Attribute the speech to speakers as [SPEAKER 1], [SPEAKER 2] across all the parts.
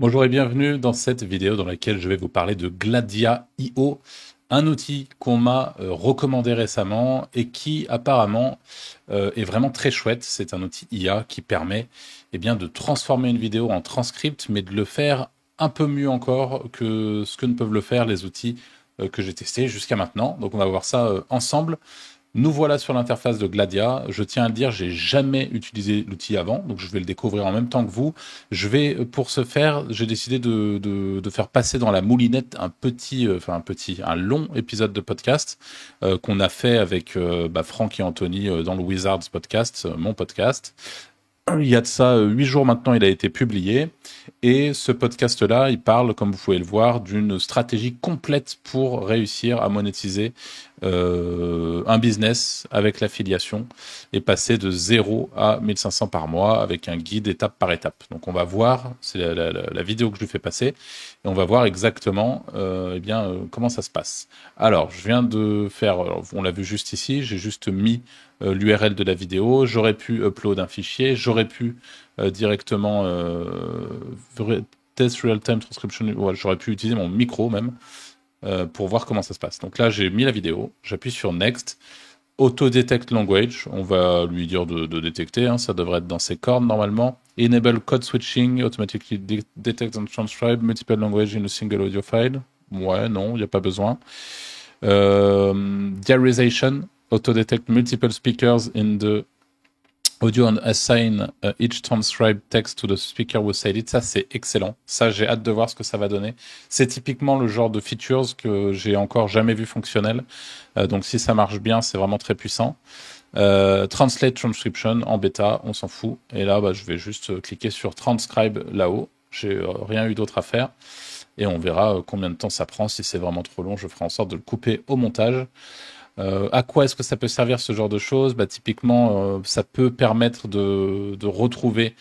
[SPEAKER 1] Bonjour et bienvenue dans cette vidéo dans laquelle je vais vous parler de Gladia.io, un outil qu'on m'a recommandé récemment et qui apparemment est vraiment très chouette. C'est un outil IA qui permet de transformer une vidéo en transcript, mais de le faire un peu mieux encore que ce que ne peuvent le faire les outils que j'ai testés jusqu'à maintenant. Donc on va voir ça ensemble. Nous voilà sur l'interface de Gladia. Je tiens à le dire, j'ai jamais utilisé l'outil avant, donc je vais le découvrir en même temps que vous. Pour ce faire, j'ai décidé de faire passer dans la moulinette un long épisode de podcast qu'on a fait avec Franck et Anthony dans le Wizards podcast, mon podcast. Il y a de ça 8 jours maintenant, il a été publié. Et ce podcast-là, il parle, comme vous pouvez le voir, d'une stratégie complète pour réussir à monétiser un business avec l'affiliation et passer de 0 à 1500 par mois avec un guide étape par étape. Donc on va voir, c'est la vidéo que je lui fais passer, et on va voir exactement comment ça se passe. Alors, je viens de faire, on l'a vu juste ici, j'ai juste mis l'URL de la vidéo, j'aurais pu upload un fichier, j'aurais pu directement test real-time transcription, ouais, j'aurais pu utiliser mon micro même pour voir comment ça se passe. Donc là, j'ai mis la vidéo, j'appuie sur Next, Auto-Detect Language, on va lui dire de détecter, hein, ça devrait être dans ses cordes normalement. Enable Code Switching, Automatically Detect and Transcribe Multiple Language in a Single Audio File. Ouais, non, il n'y a pas besoin. Diarization, Auto-Detect Multiple Speakers in the audio and assign each transcribed text to the speaker who said it. Ça, c'est excellent. Ça, j'ai hâte de voir ce que ça va donner. C'est typiquement le genre de features que j'ai encore jamais vu fonctionnel. Donc, si ça marche bien, c'est vraiment très puissant. Translate Transcription en bêta, on s'en fout. Et là, je vais juste cliquer sur Transcribe là-haut. J'ai rien eu d'autre à faire. Et on verra combien de temps ça prend. Si c'est vraiment trop long, je ferai en sorte de le couper au montage. À quoi est-ce que ça peut servir ce genre de choses? Typiquement, ça peut permettre de retrouver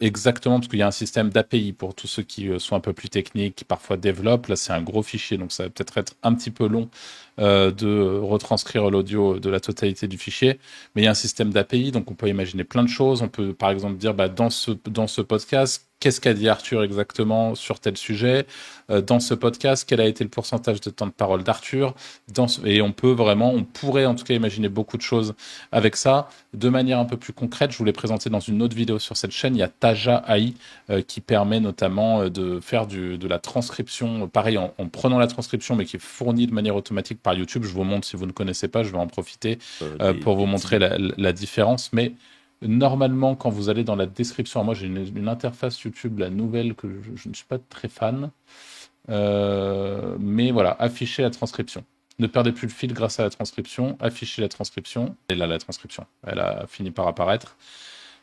[SPEAKER 1] exactement, parce qu'il y a un système d'API pour tous ceux qui sont un peu plus techniques, qui parfois développent. Là, c'est un gros fichier, donc ça va peut-être être un petit peu long de retranscrire l'audio de la totalité du fichier. Mais il y a un système d'API, donc on peut imaginer plein de choses. On peut, par exemple, dire dans ce podcast, qu'est-ce qu'a dit Arthur exactement sur tel sujet? Dans ce podcast, quel a été le pourcentage de temps de parole d'Arthur? Et on pourrait en tout cas imaginer beaucoup de choses avec ça. De manière un peu plus concrète, je vous l'ai présenté dans une autre vidéo sur cette chaîne, il y a Taja AI qui permet notamment de faire de la transcription, pareil en prenant la transcription, mais qui est fournie de manière automatique par YouTube. Je vous montre, si vous ne connaissez pas, je vais en profiter pour vous montrer la différence. Mais normalement, quand vous allez dans la description, moi j'ai une interface YouTube, la nouvelle, que je ne suis pas très fan, mais voilà, afficher la transcription. Ne perdez plus le fil grâce à la transcription, affichez la transcription, et là la transcription, elle a fini par apparaître.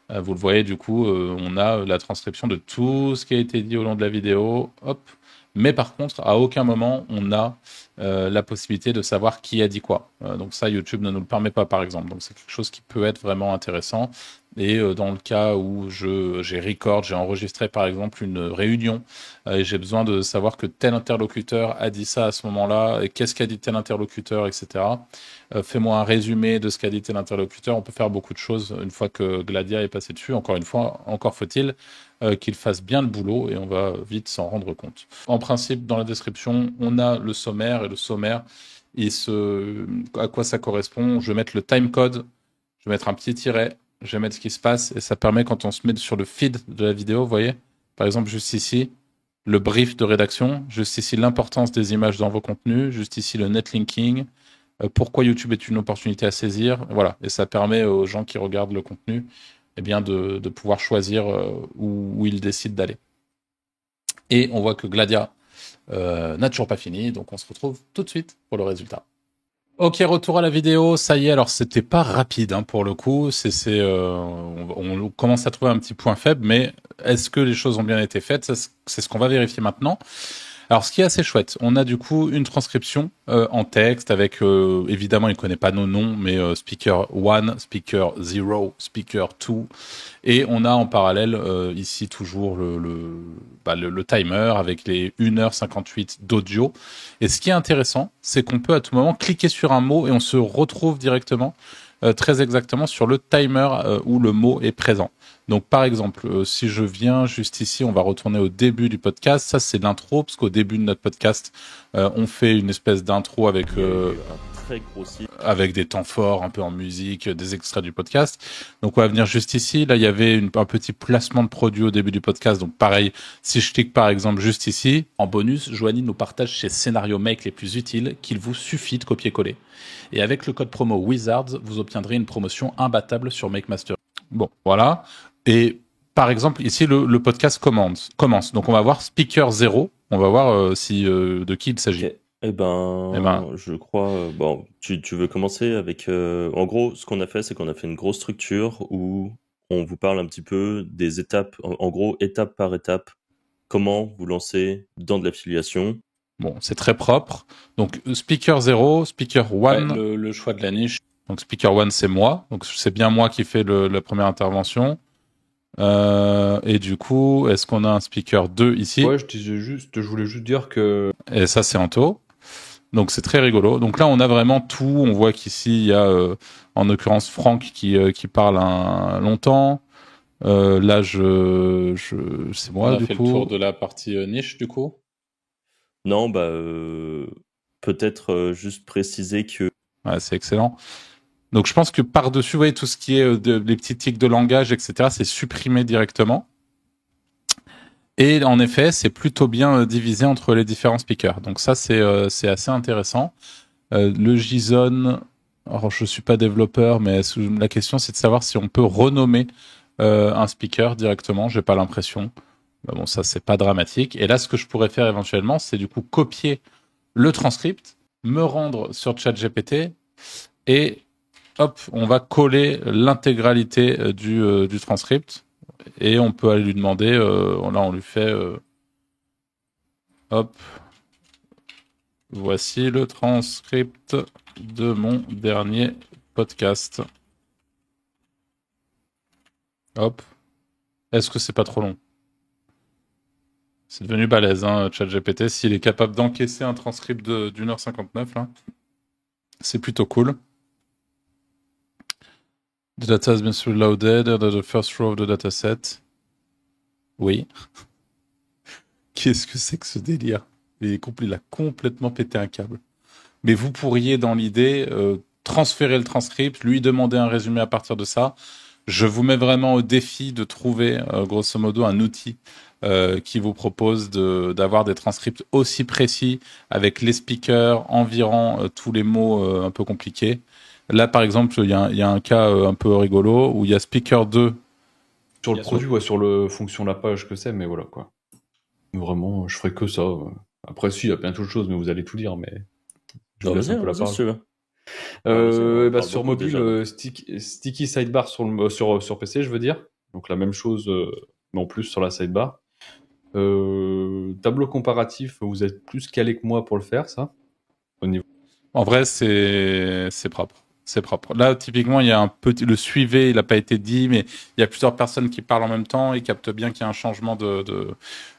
[SPEAKER 1] Vous le voyez, du coup, on a la transcription de tout ce qui a été dit au long de la vidéo, hop. Mais par contre, à aucun moment, on a la possibilité de savoir qui a dit quoi. Donc ça, YouTube ne nous le permet pas, par exemple. Donc c'est quelque chose qui peut être vraiment intéressant. Et dans le cas où j'ai enregistré, par exemple, une réunion, et j'ai besoin de savoir que tel interlocuteur a dit ça à ce moment-là, et qu'est-ce qu'a dit tel interlocuteur, etc. Fais-moi un résumé de ce qu'a dit tel interlocuteur. On peut faire beaucoup de choses une fois que Gladia est passé dessus. Encore une fois, encore faut-il qu'il fasse bien le boulot, et on va vite s'en rendre compte. En principe, dans la description, on a le sommaire, et le sommaire, à quoi ça correspond. Je vais mettre le timecode, je vais mettre un petit tiret, je vais mettre ce qui se passe, et ça permet, quand on se met sur le feed de la vidéo, vous voyez, par exemple juste ici, le brief de rédaction, juste ici l'importance des images dans vos contenus, juste ici le netlinking, pourquoi YouTube est une opportunité à saisir, voilà, et ça permet aux gens qui regardent le contenu de pouvoir choisir où ils décident d'aller. Et on voit que Gladia n'a toujours pas fini, donc on se retrouve tout de suite pour le résultat. Ok, retour à la vidéo, ça y est, alors c'était pas rapide pour le coup, on commence à trouver un petit point faible, mais est-ce que les choses ont bien été faites? C'est ce qu'on va vérifier maintenant. Alors, ce qui est assez chouette, on a du coup une transcription en texte avec, évidemment, il ne connaît pas nos noms, mais speaker 1, speaker 0, speaker 2. Et on a en parallèle ici toujours le timer avec les 1h58 d'audio. Et ce qui est intéressant, c'est qu'on peut à tout moment cliquer sur un mot et on se retrouve directement très exactement sur le timer où le mot est présent. Donc par exemple, si je viens juste ici, on va retourner au début du podcast. Ça c'est l'intro, parce qu'au début de notre podcast, on fait une espèce d'intro avec
[SPEAKER 2] très grossi.
[SPEAKER 1] Avec des temps forts, un peu en musique, des extraits du podcast. Donc on va venir juste ici. Là, il y avait un petit placement de produit au début du podcast. Donc pareil, si je clique par exemple juste ici, en bonus, Joanie nous partage ses scénarios make les plus utiles qu'il vous suffit de copier-coller. Et avec le code promo Wizards, vous obtiendrez une promotion imbattable sur Make Master. Bon, voilà. Et par exemple, ici, le podcast commence. Donc on va voir Speaker 0. On va voir de qui il s'agit.
[SPEAKER 2] Okay. Je crois. Bon, tu veux commencer avec. En gros, ce qu'on a fait, c'est qu'on a fait une grosse structure où on vous parle un petit peu des étapes, en gros, étape par étape, comment vous lancer dans de l'affiliation.
[SPEAKER 1] Bon, c'est très propre. Donc, Speaker 0, Speaker 1, le choix de la niche. Donc, Speaker 1, c'est moi. Donc, c'est bien moi qui fais la première intervention. Et du coup, est-ce qu'on a un Speaker 2 ici?
[SPEAKER 3] Ouais, je voulais juste dire que...
[SPEAKER 1] Et ça, c'est Anto. Donc c'est très rigolo. Donc là, on a vraiment tout. On voit qu'ici, il y a en l'occurrence Franck qui parle longtemps. Là, c'est moi, du coup. On a fait le tour de la partie niche, du coup.
[SPEAKER 2] Non, peut-être juste préciser que...
[SPEAKER 1] Ouais, c'est excellent. Donc je pense que par-dessus, vous voyez, tout ce qui est les petits tics de langage, etc., c'est supprimé directement. Et en effet, c'est plutôt bien divisé entre les différents speakers. Donc ça, c'est assez intéressant. Le JSON, alors je suis pas développeur, mais la question c'est de savoir si on peut renommer un speaker directement. J'ai pas l'impression. Bon, ça c'est pas dramatique. Et là, ce que je pourrais faire éventuellement, c'est du coup copier le transcript, me rendre sur ChatGPT et hop, on va coller l'intégralité du transcript. Et on peut aller lui demander, là on lui fait, hop, voici le transcript de mon dernier podcast. Hop, est-ce que c'est pas trop long? C'est devenu balèze, hein, ChatGPT, s'il est capable d'encaisser un transcript d'1h59, là, c'est plutôt cool. The data has been loaded, the first row of the dataset. Oui. Qu'est-ce que c'est que ce délire? Il a complètement pété un câble. Mais vous pourriez, dans l'idée, transférer le transcript, lui demander un résumé à partir de ça. Je vous mets vraiment au défi de trouver, grosso modo, un outil qui vous propose d'avoir des transcripts aussi précis, avec les speakers, environ tous les mots un peu compliqués. Là, par exemple, il y a un cas un peu rigolo où il y a Speaker 2.
[SPEAKER 3] Sur le produit, ouais, sur le fonction la page que c'est, mais voilà, quoi. Vraiment, je ferai que ça. Après, si, il y a plein d'autres choses, mais vous allez tout dire, mais je vous laisse un peu la parole. Sur mobile, sticky sidebar sur PC, je veux dire. Donc la même chose, mais en plus sur la sidebar. Tableau comparatif, vous êtes plus calé que moi pour le faire, ça.
[SPEAKER 1] En vrai, c'est propre. C'est propre. Là, typiquement, il y a le suivez, il n'a pas été dit, mais il y a plusieurs personnes qui parlent en même temps. Ils captent bien qu'il y a un changement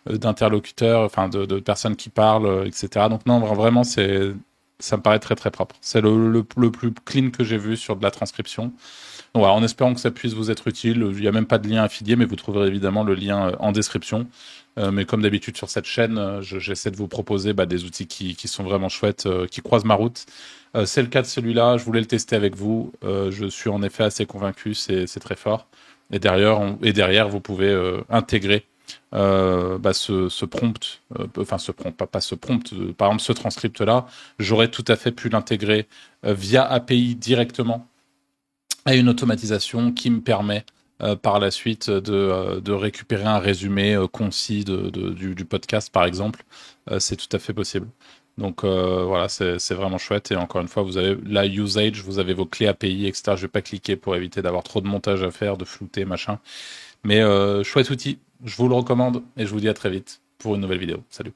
[SPEAKER 1] d'interlocuteur, enfin de personnes qui parlent, etc. Donc non, vraiment, ça me paraît très très propre. C'est le plus clean que j'ai vu sur de la transcription. Donc, voilà, en espérant que ça puisse vous être utile. Il n'y a même pas de lien affilié, mais vous trouverez évidemment le lien en description. Mais comme d'habitude sur cette chaîne, j'essaie de vous proposer des outils qui sont vraiment chouettes, qui croisent ma route. C'est le cas de celui-là, je voulais le tester avec vous. Je suis en effet assez convaincu, c'est très fort. Et derrière, vous pouvez intégrer ce prompt, pas ce prompt, par exemple ce transcript-là, j'aurais tout à fait pu l'intégrer via API directement à une automatisation qui me permet par la suite de récupérer un résumé concis du podcast, par exemple. C'est tout à fait possible. Donc voilà, c'est vraiment chouette. Et encore une fois, vous avez la usage, vous avez vos clés API, etc. Je vais pas cliquer pour éviter d'avoir trop de montage à faire, de flouter, machin. Mais chouette outil, je vous le recommande et je vous dis à très vite pour une nouvelle vidéo. Salut.